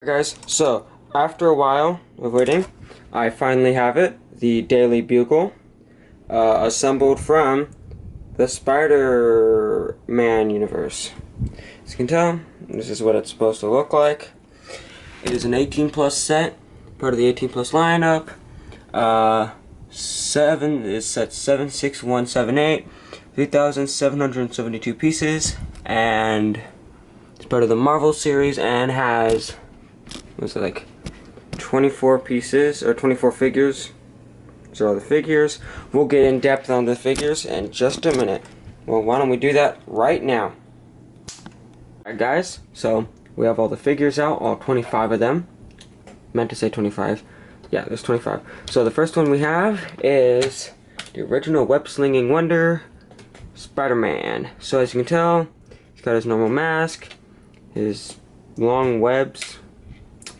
Guys, so after a while of waiting, I finally have it, the Daily Bugle, assembled from the Spider-Man universe. As you can tell, this is what it's supposed to look like. It is an 18 plus set, part of the 18 plus lineup. It's set 76178, 3,772 pieces, and it's part of the Marvel series and has, what's it, like 24 pieces or 24 figures. These are all the figures. We'll get in depth on the figures in just a minute. Well, why don't we do that right now? Alright guys, so we have all the figures out, all 25 of them. Meant to say 25. Yeah, there's 25. So the first one we have is the original web-slinging wonder, Spider-Man. So as you can tell, he's got his normal mask, his long webs,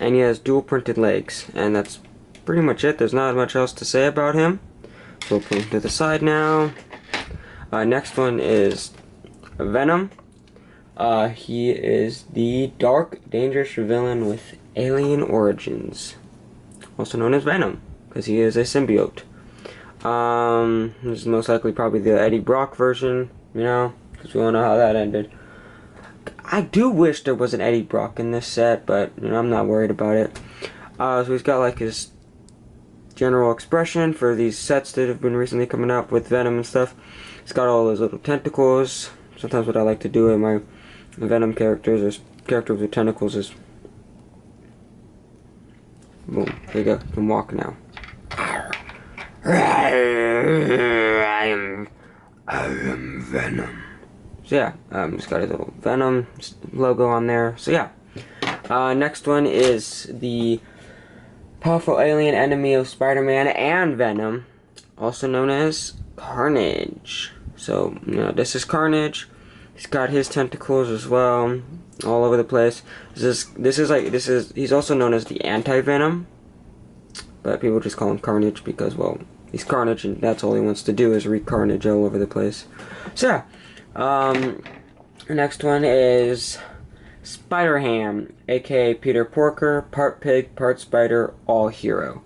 and he has dual printed legs. And that's pretty much it. There's not much else to say about him. So we'll put him to the side now. Next one is Venom. He is the dark, dangerous villain with alien origins, also known as Venom, because he is a symbiote. This is most likely probably the Eddie Brock version, you know, because we all know how that ended. I do wish there was an Eddie Brock in this set, but you know, I'm not worried about it. So he's got like his general expression for these sets that have been recently coming up with Venom and stuff. He's got all those little tentacles. Sometimes what I like to do in my Venom characters or characters with tentacles is boom, there you go, you can walk now. I am Venom. So yeah, he's got his little Venom logo on there. So yeah. Next one is the powerful alien enemy of Spider-Man and Venom, also known as Carnage. So, you know, this is Carnage. He's got his tentacles as well, all over the place. He's also known as the anti-Venom, but people just call him Carnage because, well, he's Carnage and that's all he wants to do is wreak carnage all over the place. So yeah, next one is Spider-Ham, aka Peter Porker, part pig, part spider, all hero.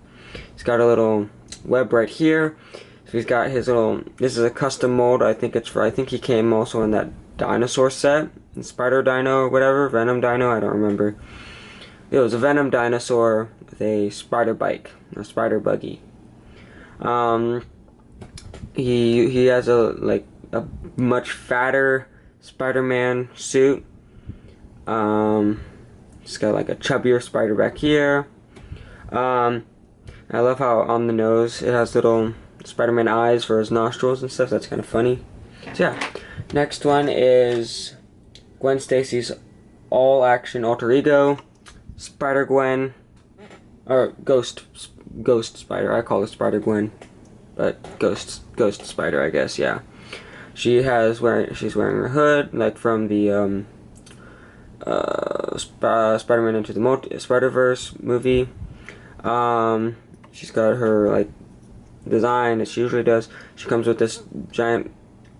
He's got a little web right here. So he's got his little, this is a custom mold, I think he came also in that dinosaur set, Spider Dino or whatever, Venom Dino, I don't remember. It was a Venom dinosaur with a spider bike, a spider buggy. He has a much fatter Spider-Man suit. It's got like a chubbier spider back here. I love how on the nose it has little Spider-Man eyes for his nostrils and stuff. That's kind of funny. So yeah, next one is Gwen Stacy's all-action alter ego, Spider-Gwen, or Ghost Spider. I call her Spider-Gwen, but Ghost Spider, I guess. Yeah, she's wearing her hood like from the Spider-Man Into the Spider-Verse movie. She's got her like design as she usually does. She comes with this giant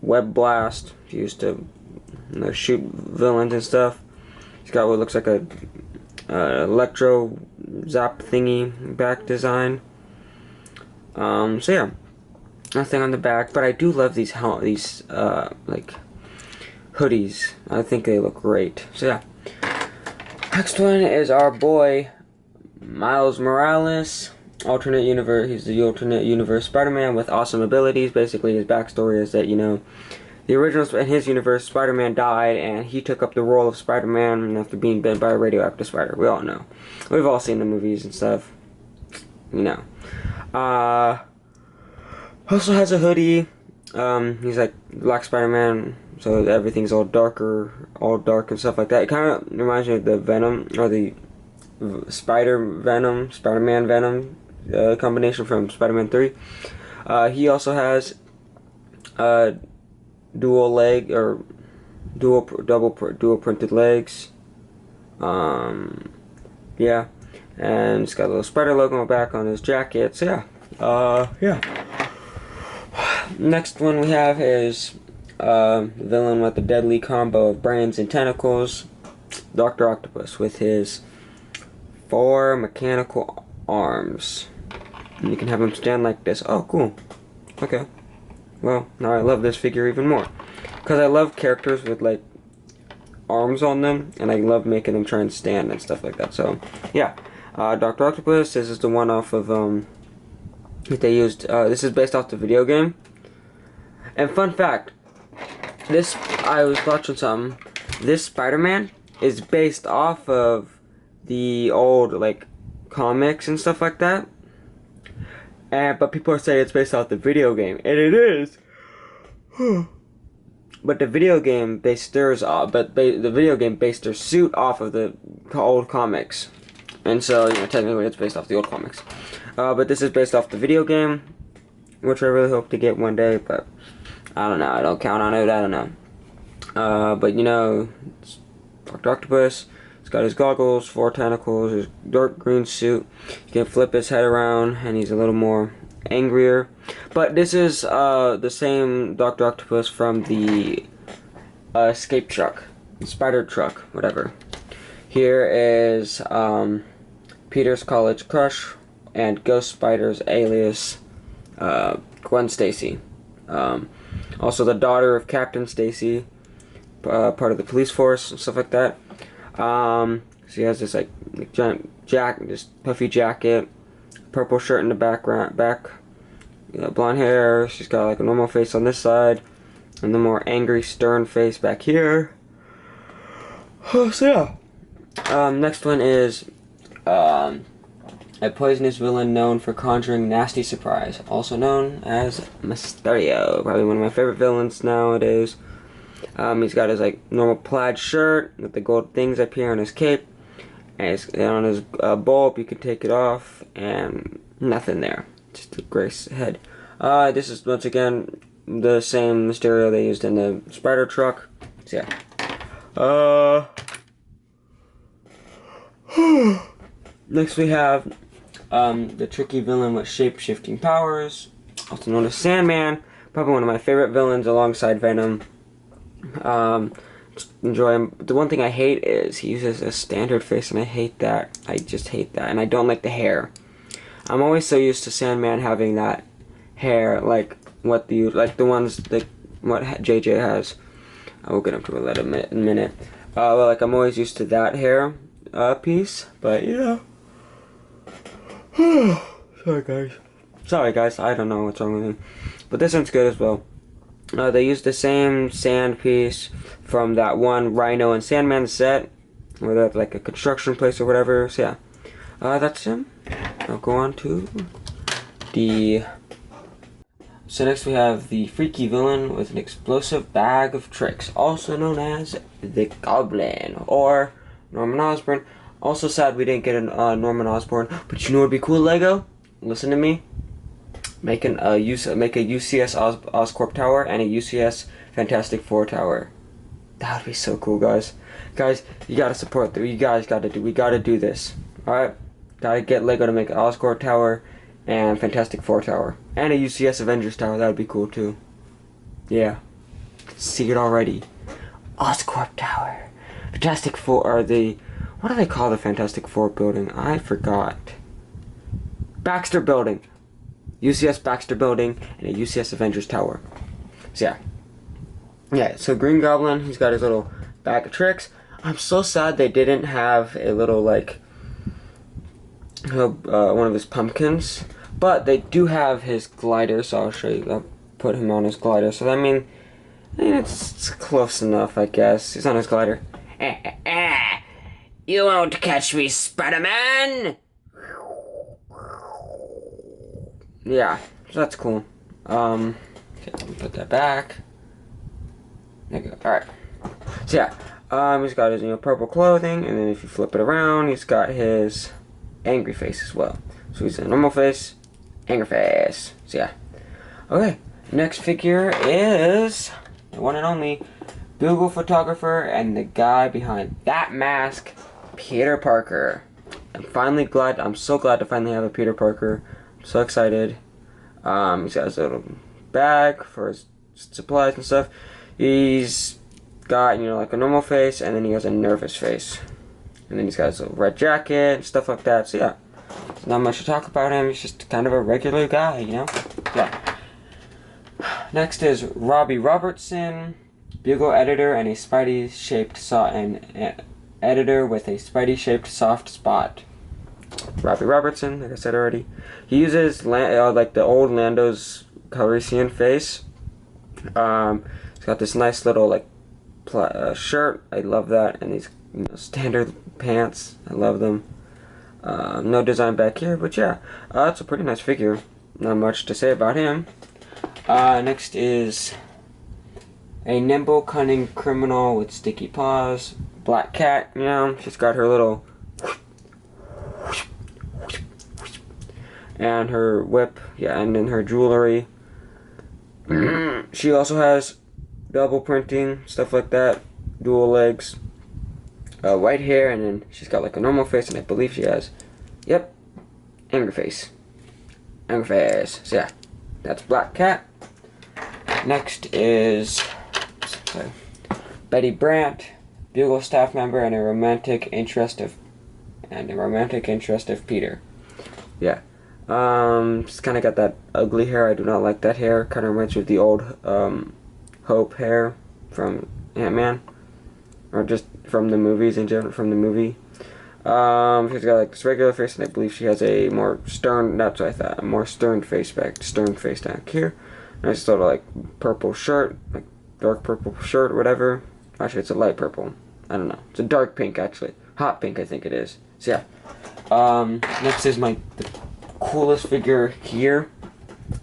web blast she used to, you know, shoot villains and stuff. She's got what looks like a electro zap thingy back design. So yeah, nothing on the back, but I do love these like hoodies. I think they look great. So yeah, next one is our boy Miles Morales. Alternate universe. He's the alternate universe Spider-Man with awesome abilities. Basically, his backstory is that, you know, the original in his universe, Spider-Man died, and he took up the role of Spider-Man after being bitten by a radioactive spider. We all know. We've all seen the movies and stuff. You know. Also has a hoodie. He's like Black Spider-Man, so everything's all dark and stuff like that. It kind of reminds me of the Venom or the Spider-Man Venom combination from Spider-Man 3. He also has dual printed legs. Yeah, and it's got a little spider logo back on his jacket. So yeah, Next one we have is the villain with the deadly combo of brains and tentacles, Dr. Octopus, with his 4 mechanical arms. And you can have him stand like this. Oh, cool. Okay. Well, now I love this figure even more. Because I love characters with, like, arms on them. And I love making them try and stand and stuff like that. So, yeah. Dr. Octopus, this is the one off of, that they used. This is based off the video game. And fun fact. I was watching something. This Spider-Man is based off of the old, like, comics and stuff like that. But people are saying it's based off the video game, and it is. But the video game based theirs off. The video game based their suit off of the old comics, and so technically it's based off the old comics. But this is based off the video game, which I really hope to get one day. But I don't know. I don't count on it. I don't know. But it's Dr. Octopus. He's got his goggles, 4 tentacles, his dark green suit. You can flip his head around, and he's a little more angrier. But this is the same Dr. Octopus from the escape truck, spider truck, whatever. Here is Peter's college crush and Ghost Spider's alias, Gwen Stacy. Also the daughter of Captain Stacy, part of the police force and stuff like that. She has this like giant jacket, this puffy jacket, purple shirt in the back, blonde hair. She's got like a normal face on this side, and the more angry, stern face back here. So yeah. Next one is a poisonous villain known for conjuring nasty surprise, also known as Mysterio. Probably one of my favorite villains nowadays. He's got his like normal plaid shirt with the gold things up here on his cape, and on his bulb you can take it off, and nothing there, just a gray head. This is once again the same Mysterio they used in the spider truck. So yeah. Next we have the tricky villain with shape-shifting powers, also known as Sandman. Probably one of my favorite villains alongside Venom. Enjoy him. The one thing I hate is he uses a standard face, and I hate that. I just hate that, and I don't like the hair. I'm always so used to Sandman having that hair, like what the ones that what JJ has. I will get into it in a minute. Well, like I'm always used to that hair piece, but Sorry guys. I don't know what's wrong with me, but this one's good as well. They used the same sand piece from that one Rhino and Sandman set, where they're at like a construction place or whatever. So yeah, that's him. I'll go on to So next we have the freaky villain with an explosive bag of tricks, also known as the Goblin, or Norman Osborn. Also sad we didn't get a Norman Osborn, but you know what would be cool, Lego? Listen to me. Make a UCS Oscorp tower and a UCS Fantastic Four tower. That would be so cool, guys. Guys, you gotta support. We gotta do this. All right, gotta get Lego to make an Oscorp tower and Fantastic Four tower and a UCS Avengers tower. That would be cool too. Yeah, see it already. Oscorp tower, Fantastic Four, or what do they call the Fantastic Four building? I forgot. Baxter Building. UCS Baxter Building, and a UCS Avengers Tower. So yeah, so Green Goblin, he's got his little bag of tricks. I'm so sad they didn't have a little like one of his pumpkins, but they do have his glider, so I'll show you. I'll put him on his glider. So I mean it's close enough, I guess. He's on his glider. You won't catch me, Spider-Man! Yeah, so that's cool. Okay, let me put that back. There you go. Alright. So yeah, he's got his purple clothing, and then if you flip it around, he's got his angry face as well. So he's a normal face, angry face. So yeah. Okay, next figure is the one and only Bugle photographer and the guy behind that mask, Peter Parker. I'm so glad to finally have a Peter Parker. So excited. He's got his little bag for his supplies and stuff. He's got like a normal face, and then he has a nervous face. And then he's got his little red jacket and stuff like that. So yeah, there's not much to talk about him. He's just kind of a regular guy, you know? Yeah. Next is Robbie Robertson, Bugle editor and a Spidey-shaped editor with a Spidey-shaped soft spot. Robbie Robertson, like I said already. He uses like the old Lando's Calrissian face. He's got this nice little like shirt. I love that, and these standard pants. I love them. No design back here, but yeah, it's a pretty nice figure. Not much to say about him. Next is a nimble, cunning criminal with sticky paws. Black cat, you know, she's got her little and her whip, yeah, and then her jewelry. She also has double printing, stuff like that, dual legs, white hair, and then she's got like a normal face, and I believe she has, yep, angry face. Angry face. So yeah, that's Black Cat. Next is Betty Brant, Bugle staff member and a romantic interest of Peter. Yeah. She's kind of got that ugly hair. I do not like that hair. Kind of reminds me of the old Hope hair from Ant-Man, or just from the movies in general. From the movie, she's got like this regular face, and I believe she has a more stern. That's what I thought. A more stern face back here. Nice little like purple shirt, like dark purple shirt or whatever. Actually, it's a light purple. I don't know. It's a dark pink actually. Hot pink, I think it is. So yeah. Next is the coolest figure here,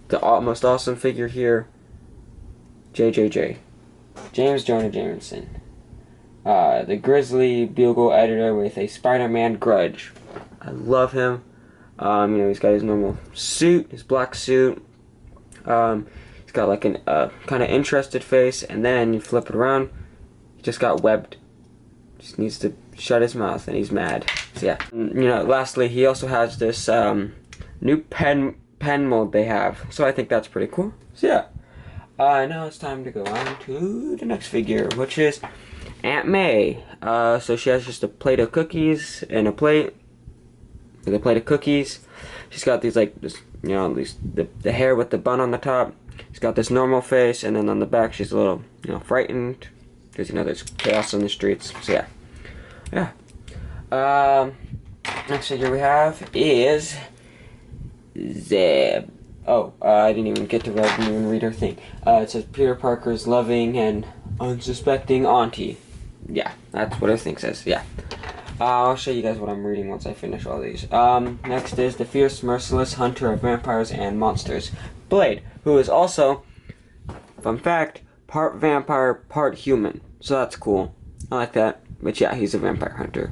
the most awesome figure here, JJJ, James Jonah Jameson, the Grizzly Bugle editor with a Spider-Man grudge. I love him. You know, he's got his normal suit, his black suit. He's got like an kind of interested face, and then you flip it around, he just got webbed. Just needs to shut his mouth, and he's mad. So yeah. You know, lastly, he also has this new pen mold they have, so I think that's pretty cool. So yeah, now it's time to go on to the next figure, which is Aunt May. So she has just a plate of cookies and a plate with a plate of cookies. She's got these like this, you know, at least the hair with the bun on the top. She's got this normal face, and then on the back she's a little, you know, frightened because, you know, there's chaos in the streets. So yeah. Next figure we have is Zeb. Oh, I didn't even get to read her thing. It says Peter Parker's loving and unsuspecting auntie. Yeah, that's what her thing says. Yeah. I'll show you guys what I'm reading once I finish all these. Next is the fierce, merciless hunter of vampires and monsters, Blade, who is also, fun fact, part vampire, part human. So that's cool. I like that. But yeah, he's a vampire hunter.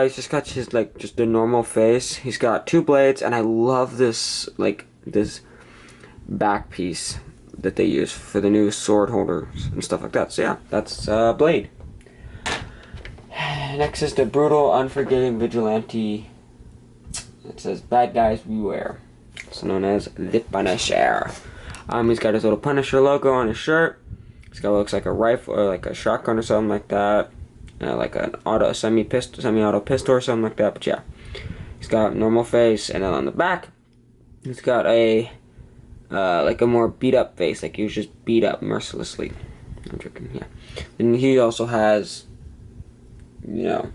He's just got his, like, just a normal face. He's got two blades, and I love this, like, this back piece that they use for the new sword holders and stuff like that. So yeah, that's Blade. Next is the brutal, unforgiving vigilante. It says, bad guys beware. Also known as the Punisher. He's got his little Punisher logo on his shirt. He's got what looks like a rifle or like a shotgun or something like that. Like an semi-auto pistol or something like that. But yeah, he's got normal face, and then on the back, he's got a like a more beat up face, like he was just beat up mercilessly. I'm joking, yeah. And he also has, you know,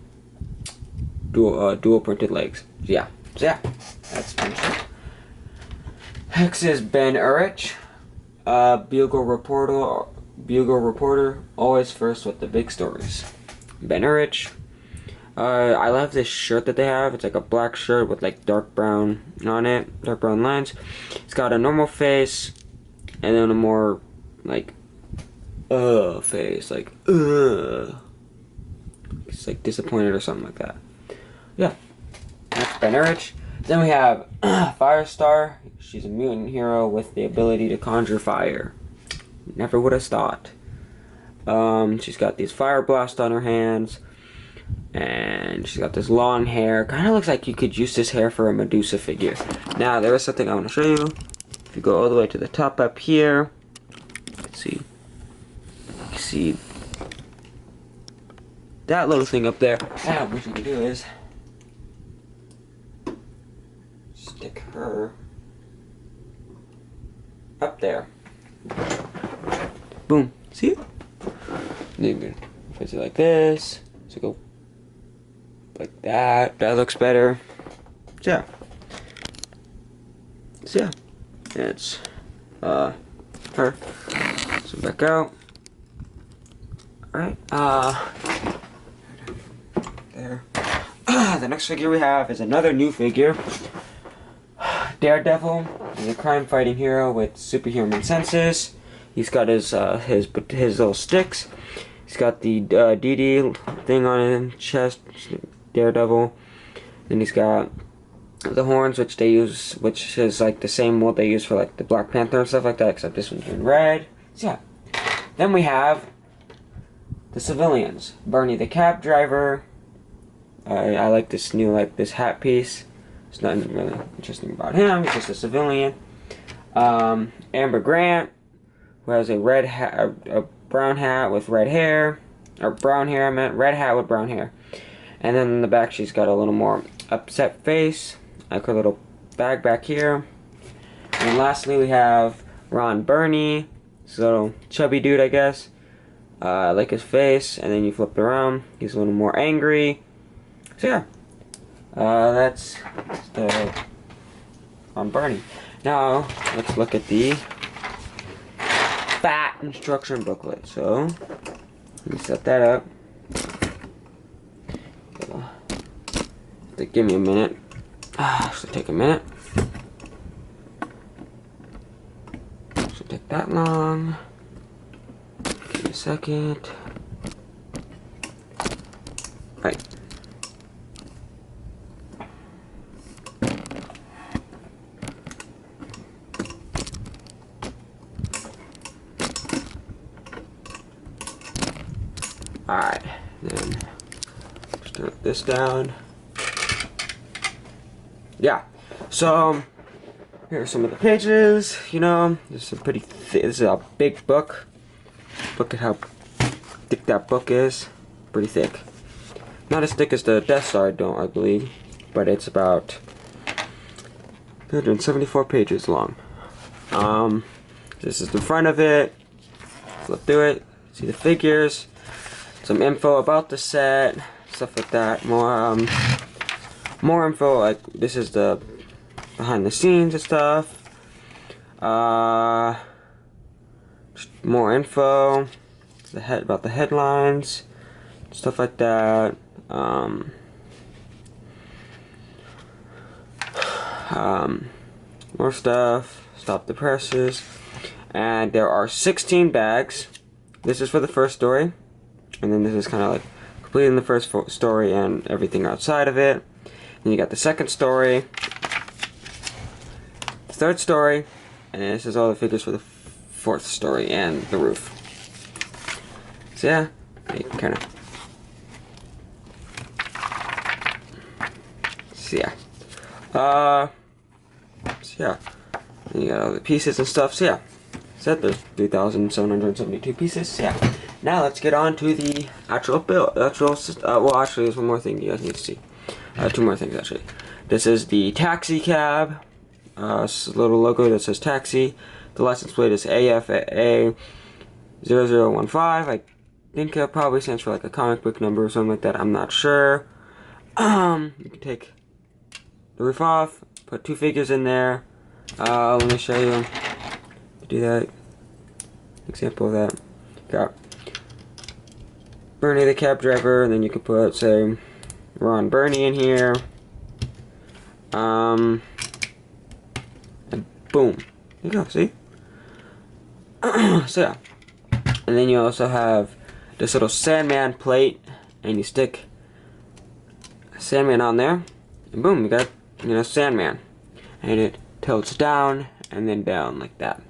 dual printed legs. So yeah, that's Punisher. Next is Ben Urich, Bugle reporter, always first with the big stories. Ben Urich. I love this shirt that they have. It's like a black shirt with like dark brown on it, dark brown lines. It's got a normal face, and then a more like face, like it's like disappointed or something like that. Yeah, that's Ben Urich. Then we have Firestar. She's a mutant hero with the ability to conjure fire. Never would have thought. She's got these fire blasts on her hands, and she's got this long hair. Kind of looks like you could use this hair for a Medusa figure. Now, there is something I want to show you. If you go all the way to the top up here, let's see. You see that little thing up there. Now what you can do is stick her up there. Boom. See it? Then you can place it like this. So go like that. That looks better. So yeah. So yeah. It's her. So back out. Alright. There. The next figure we have is another new figure. Daredevil is a crime-fighting hero with superhuman senses. He's got his little sticks. He's got the DD thing on his chest, Daredevil. Then he's got the horns, which they use, which is like the same mold they use for like the Black Panther and stuff like that, except this one's in red. So yeah. Then we have the civilians. Bernie the cab driver. I like this new this hat piece. There's nothing really interesting about him. He's just a civilian. Amber Grant, who has a red hat, a brown hat with red hair, or brown hair. I meant red hat with brown hair. And then in the back, she's got a little more upset face, like her little bag back here. And lastly, we have Ron Burney, this little chubby dude, I guess. I like his face, and then you flip it around. He's a little more angry. So yeah, that's the Ron Burney. Now let's look at the fat instruction booklet. So let me set that up. Give me a minute. Should take a minute. Should take that long. Give me a second. Right. Alright, then just turn this down. Yeah, so here are some of the pages. You know, this is a pretty this is a big book. Look at how thick that book is. Pretty thick. Not as thick as the Death Star, I believe, but it's about 174 pages long. This is the front of it. Flip through it, see the figures, some info about the set, stuff like that. More info, like this is the behind the scenes and stuff. Just more info, about the headlines, stuff like that. More stuff. Stop the presses. And there are 16 bags. This is for the first story, and then this is kind of like completing the first story and everything outside of it. Then you got the second story, the third story, and this is all the figures for the fourth story and the roof. So yeah, you can kind of so yeah. And you got all the pieces and stuff. So yeah, set there's 3,772 pieces. So yeah. Now let's get on to the actual build. Well, actually, there's one more thing you guys need to see. Two more things actually. This is the taxi cab. This little logo that says taxi. The license plate is AFA 0015. I think it probably stands for like a comic book number or something like that. I'm not sure. You can take the roof off, put two figures in there. Let me show you. Do that. Example of that. Got Bernie the cab driver, and then you could put, say, Ron Burney in here. And boom. There you go, see? So yeah. And then you also have this little Sandman plate, and you stick Sandman on there, and boom, you got, Sandman. And it tilts down, and then down like that.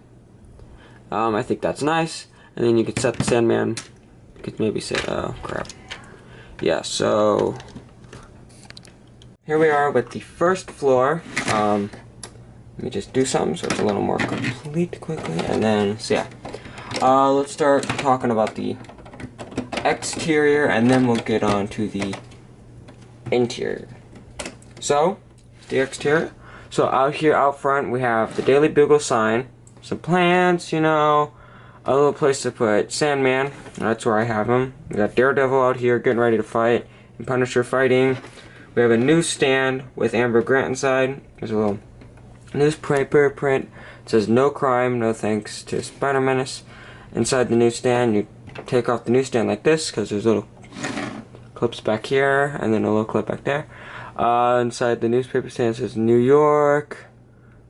I think that's nice. And then you could set the Sandman, you could maybe say, oh crap. Yeah, so here we are with the first floor. Let me just do something so it's a little more complete quickly, and then, so yeah. Let's start talking about the exterior, and then we'll get on to the interior. So, the exterior. So out here, out front, we have the Daily Bugle sign, some plants, you know, a little place to put Sandman. That's where I have him. We got Daredevil out here getting ready to fight, and Punisher fighting. We have a newsstand with Amber Grant inside. There's a little newspaper print. It says "No crime, no thanks to Spider-Menace." Inside the newsstand, you take off the newsstand like this because there's little clips back here and then a little clip back there. Inside the newspaper stand says New York,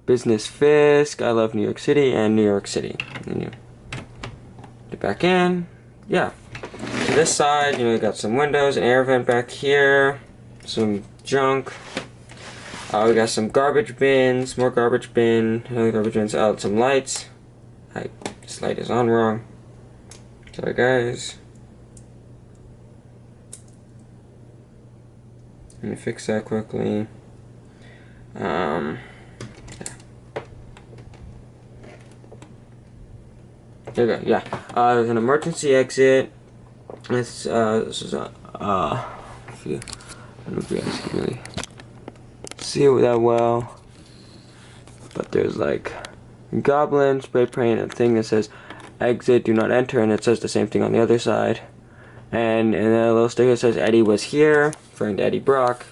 Business Fisk, I love New York City, and New York City. And then you get back in. Yeah. To this side, you know, you got some windows, an air vent back here, some junk. We got some garbage bins, more garbage bin, another garbage bins out, some lights. This light is on wrong. Sorry guys. Let me fix that quickly. Yeah. There we go, yeah. There's an emergency exit. This is a, I don't know if you guys can really see it that well. But there's like goblin spray paint, a thing that says exit, do not enter, and it says the same thing on the other side. And a little sticker that says Eddie was here, referring to Eddie Brock.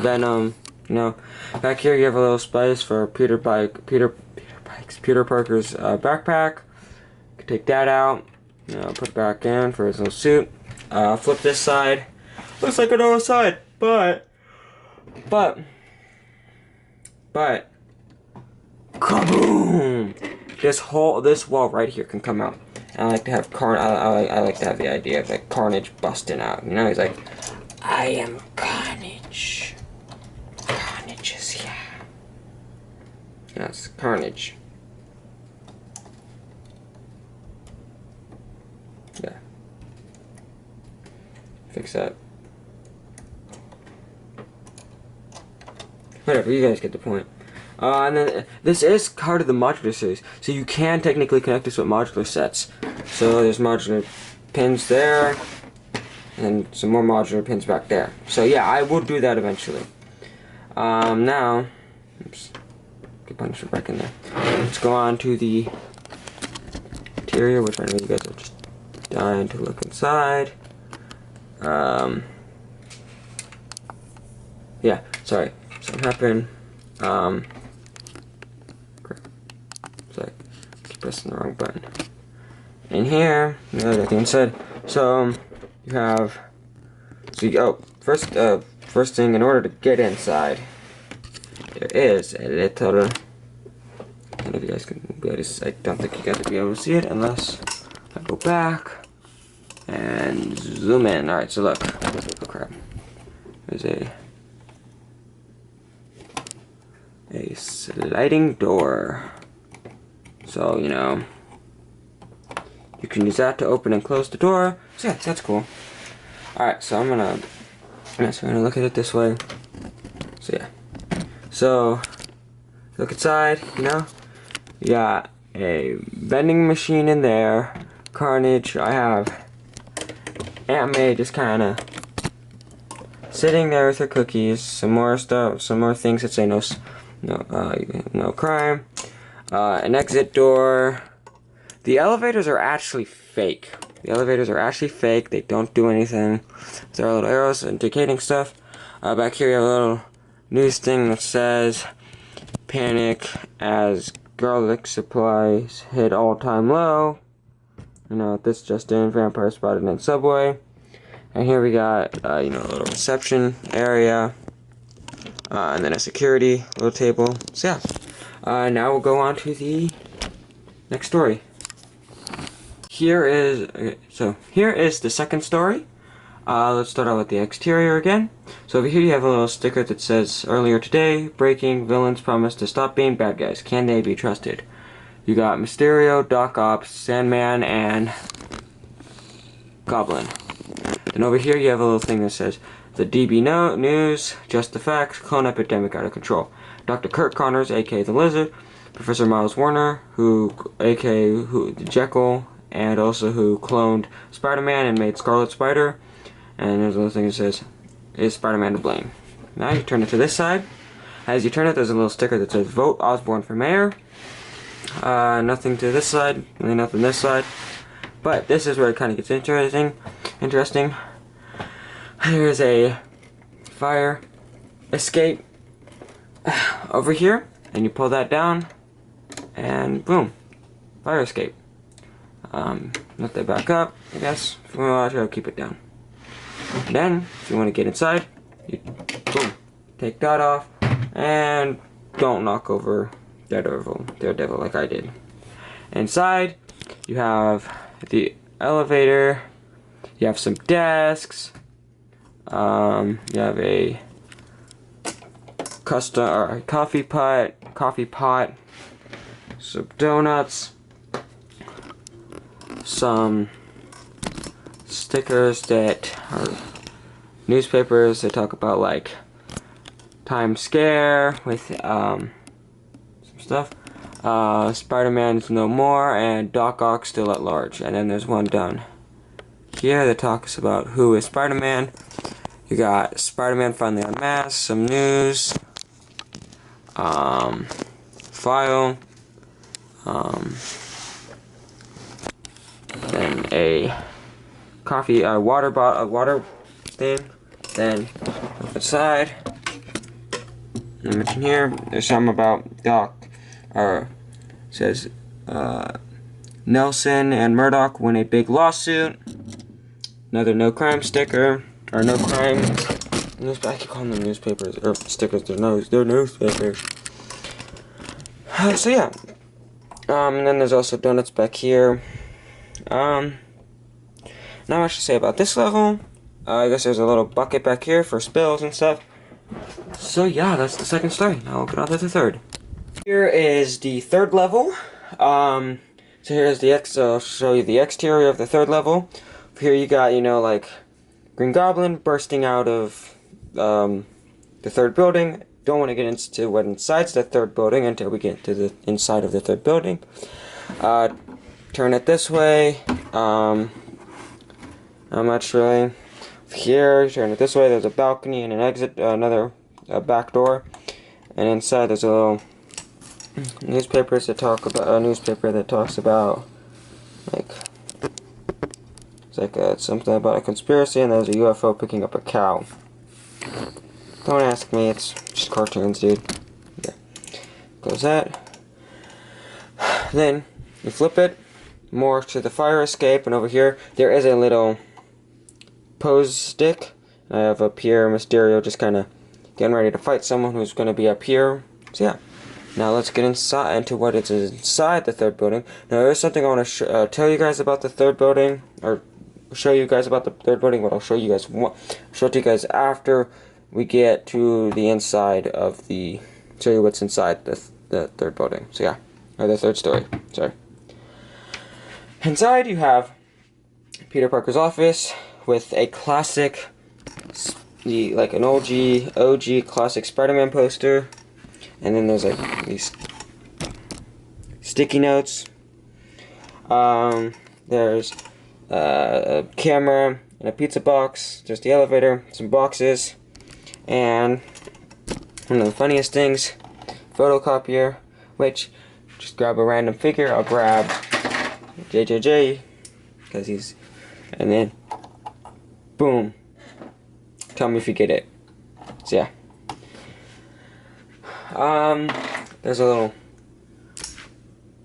Venom, you know. Back here you have a little space for Peter Parker's backpack. You can take that out, you know, put it back in for his little suit. Flip this side. Looks like a normal side, but kaboom! This wall right here can come out. And I like to have I like to have the idea of like Carnage busting out. You know, he's like, I am Carnage. Carnage is here. That's Carnage. Yeah. Fix that. Whatever, you guys get the point. And then this is part of the modular series, so you can technically connect this with modular sets. So there's modular pins there, and some more modular pins back there. So yeah, I will do that eventually. Now, oops, get Punisher back in there. Let's go on to the interior, which I know you guys are just dying to look inside. Yeah, sorry, something happened. Sorry, keep pressing the wrong button. In here, you know, the inside. So you have, first thing, in order to get inside, there is a little. I don't know if you guys can be able to. I don't think you guys will be able to see it unless I go back and zoom in. All right, so look. Oh crap. There's a sliding door. So, you know, you can use that to open and close the door. So yeah, that's cool. Alright, so we're gonna look at it this way. So yeah. So look inside, you know. You got a vending machine in there. Carnage. I have Aunt May just kinda sitting there with her cookies. Some more stuff, some more things that say no crime. An exit door. The elevators are actually fake. They don't do anything. There are little arrows indicating stuff. Back here you have a little news thing that says panic as garlic supplies hit all-time low. You know, this just in, vampire spotted in subway. And here we got, you know, a little reception area. And then a security little table. So yeah. Now we'll go on to the next story. Here is the second story. Let's start out with the exterior again. So over here you have a little sticker that says, earlier today, breaking, villains promise to stop being bad guys. Can they be trusted? You got Mysterio, Doc Ops, Sandman, and Goblin. Then over here you have a little thing that says, the DB News, just the facts, clone epidemic out of control. Dr. Kurt Connors, aka the Lizard, Professor Miles Warner, aka Jekyll, and also who cloned Spider-Man and made Scarlet Spider. And there's a little thing that says, "Is Spider-Man to blame?" Now you turn it to this side. As you turn it, there's a little sticker that says, "Vote Osborn for mayor." Nothing to this side, and nothing this side. But this is where it kind of gets interesting. There's a fire escape over here, and you pull that down, and boom, fire escape. Let that back up, I guess. Well, I'll try to keep it down. And then, if you want to get inside, you boom, take that off, and don't knock over Daredevil like I did. Inside, you have the elevator. You have some desks. You have a custom or coffee pot, some donuts, some stickers that are newspapers that talk about like Times Square with some stuff. Spider-Man's no more and Doc Ock still at large. And then there's one down here that talks about who is Spider-Man. You got Spider-Man finally unmasked, some news, file, then a water thing, then outside. I mention here, there's something about Doc, or says Nelson and Murdoch win a big lawsuit. Another no crime sticker, or no crime newspaper. I keep calling them newspapers or stickers. They're newspapers. So yeah. And then there's also donuts back here. Not much to say about this level. I guess there's a little bucket back here for spills and stuff. So yeah, that's the second story. Now we'll get on to the third. Here is the third level. So here's the I'll show you the exterior of the third level. Here you got, you know, like Green Goblin bursting out of the third building. Don't want to get into what inside's the third building until we get to the inside of the third building. Turn it this way. Not much really. Here, turn it this way. There's a balcony and an exit, another back door, and inside there's a little newspaper that talks about like. It's like something about a conspiracy, and there's a UFO picking up a cow. Don't ask me, it's just cartoons, dude. Yeah. Close that. Then, you flip it more to the fire escape, and over here, there is a little pose stick. I have up here Mysterio just kind of getting ready to fight someone who's going to be up here. So yeah. Now let's get into what is inside the third building. Now there's something I want to tell you guys about the third building, or show you guys about the third building. But I'll show you guys after we get to the inside of the. Show you what's inside the third building. So yeah, or the third story. Sorry. Inside you have Peter Parker's office with a classic, like an OG classic Spider-Man poster. And then there's like these sticky notes. There's a camera and a pizza box. There's the elevator, some boxes, and one of the funniest things, photocopier. Which, just grab a random figure. I'll grab JJJ because he's, and then boom. Tell me if you get it. So yeah. There's a little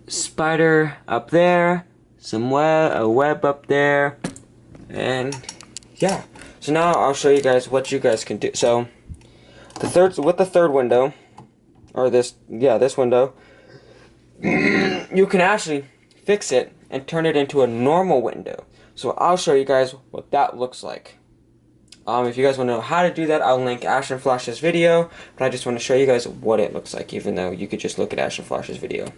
spider up there, a web up there, and yeah. So now I'll show you guys what you guys can do. So the third window, or this window, you can actually fix it and turn it into a normal window. So I'll show you guys what that looks like. If you guys want to know how to do that, I'll link Ash and Flash's video, but I just want to show you guys what it looks like, even though you could just look at Ash and Flash's video.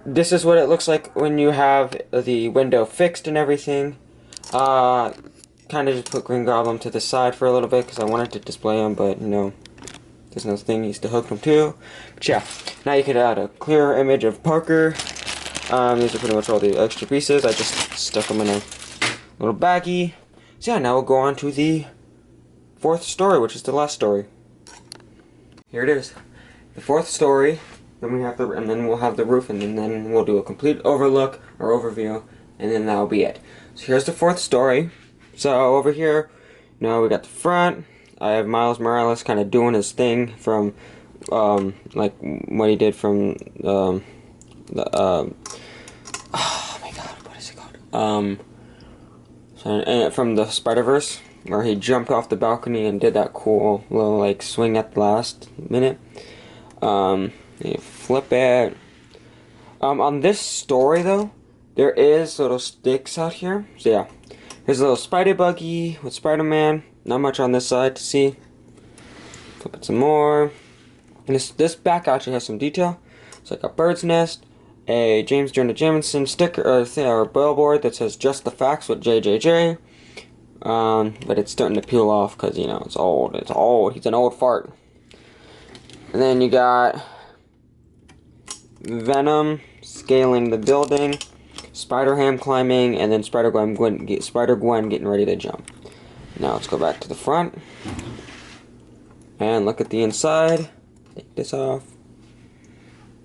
This is what it looks like when you have the window fixed and everything. Kind of just put Green Goblin to the side for a little bit, because I wanted to display him, but, you know, there's no thing needs to hook him to. But yeah, now you can add a clearer image of Parker. These are pretty much all the extra pieces. I just stuck them in a little baggie. So yeah, now we'll go on to the fourth story, which is the last story. Here it is, the fourth story. Then we have the, and then we'll have the roof, and then we'll do a complete overlook or overview, and then that'll be it. So here's the fourth story. So over here, you know, we got the front. I have Miles Morales kind of doing his thing from, like what he did from oh my god, what is it called? From the Spider-Verse, where he jumped off the balcony and did that cool little like swing at the last minute. You flip it. On this story though, there is little sticks out here. So yeah, here's a little spider buggy with Spider-Man. Not much on this side to see. Flip it some more. And this back actually has some detail. It's like a bird's nest, a James Jonah Jameson sticker or billboard that says "Just the Facts" with JJJ. But it's starting to peel off because, you know, it's old. It's old. He's an old fart. And then you got Venom scaling the building, Spider-Ham climbing, and then Spider-Gwen getting ready to jump. Now let's go back to the front and look at the inside. Take this off.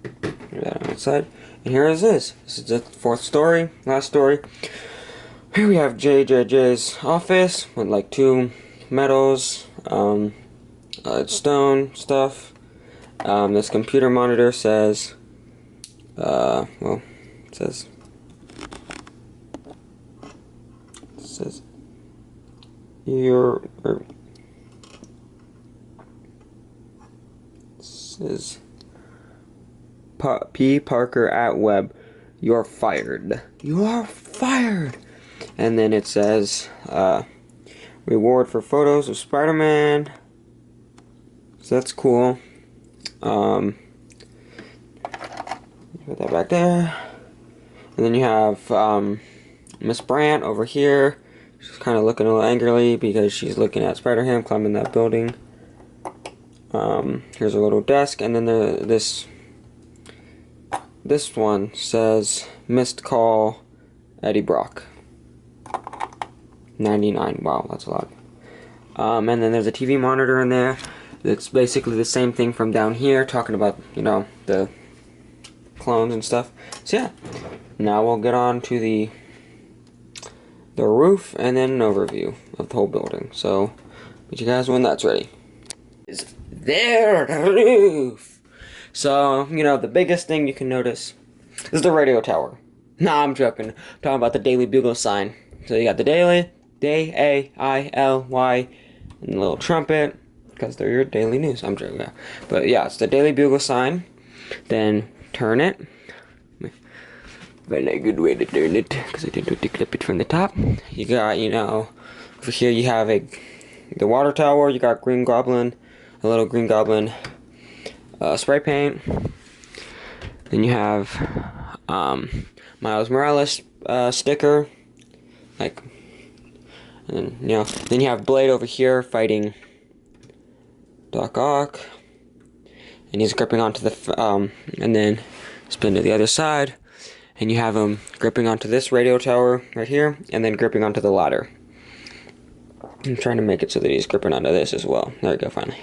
Put that on the side. And here is this. This is the fourth story, last story. Here we have JJJ's office with like 2 medals, stone stuff. This computer monitor says, well, it says P. Parker at Web, you're fired. You are fired. And then it says, reward for photos of Spider-Man. So that's cool. Put that back there. And then you have Miss Brandt over here. She's kind of looking a little angrily because she's looking at Spider-Ham climbing that building. Here's a little desk, and then this one says missed call Eddie Brock. 99. Wow, that's a lot. And then there's a TV monitor in there. It's basically the same thing from down here, talking about, you know, the clones and stuff. So yeah, now we'll get on to the roof and then an overview of the whole building. So, meet you guys when that's ready. Is there the roof? So, you know, the biggest thing you can notice is the radio tower. Nah, I'm joking. I'm talking about the Daily Bugle sign. So you got the Daily, D-A-I-L-Y, and the little trumpet, because they're your daily news. I'm joking. But yeah, it's the Daily Bugle sign. Then turn it. Very good way to turn it, because I didn't want to clip it from the top. You got, you know, over here you have the water tower. You got Green Goblin, a little Green Goblin spray paint. Then you have Miles Morales sticker, like, and then, you know, then you have Blade over here fighting Doc Ock, and he's gripping onto the and then spin to the other side, and you have him gripping onto this radio tower right here, and then gripping onto the ladder. I'm trying to make it so that he's gripping onto this as well. There we go, finally.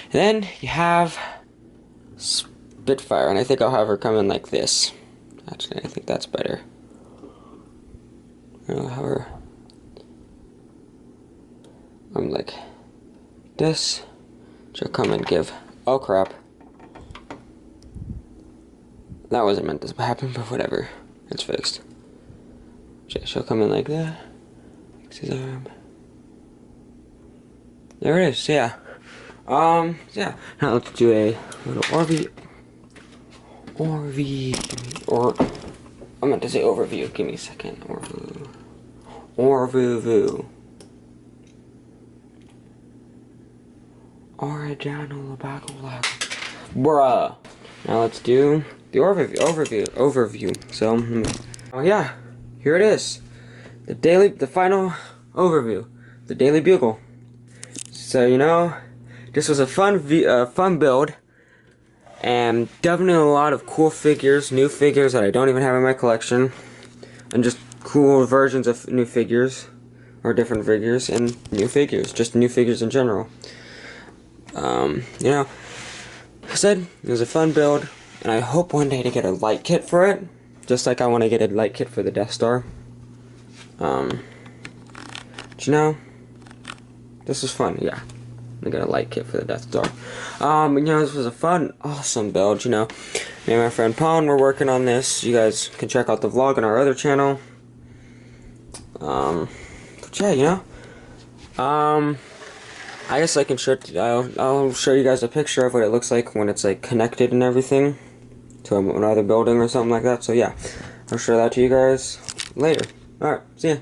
And then you have Spitfire, and I think I'll have her come in like this. Actually, I think that's better. I'll have her. I'm like this. She'll come and give. Oh crap. That wasn't meant to happen, but whatever. It's fixed. She'll come in like that. Fix his arm. There it is, yeah. Yeah. Now let's do a little or I meant to say overview. Give me a second. Overview. Original Bugle. Bruh. Now let's do the overview. So, oh yeah, here it is. The final overview. The Daily Bugle. So, you know, this was a fun build. And definitely a lot of cool figures, new figures that I don't even have in my collection. And just cool versions of new figures, or different figures, and new figures, just new figures in general. You know, I said it was a fun build, and I hope one day to get a light kit for it, just like I want to get a light kit for the Death Star. But you know, this was fun, yeah. I got a light kit for the Death Star. You know, this was a fun, awesome build, you know. Me and my friend Pawn were working on this. You guys can check out the vlog on our other channel. But yeah, you know. I guess I can I'll show you guys a picture of what it looks like when it's like connected and everything to another building or something like that. So yeah, I'll show that to you guys later. Alright, see ya.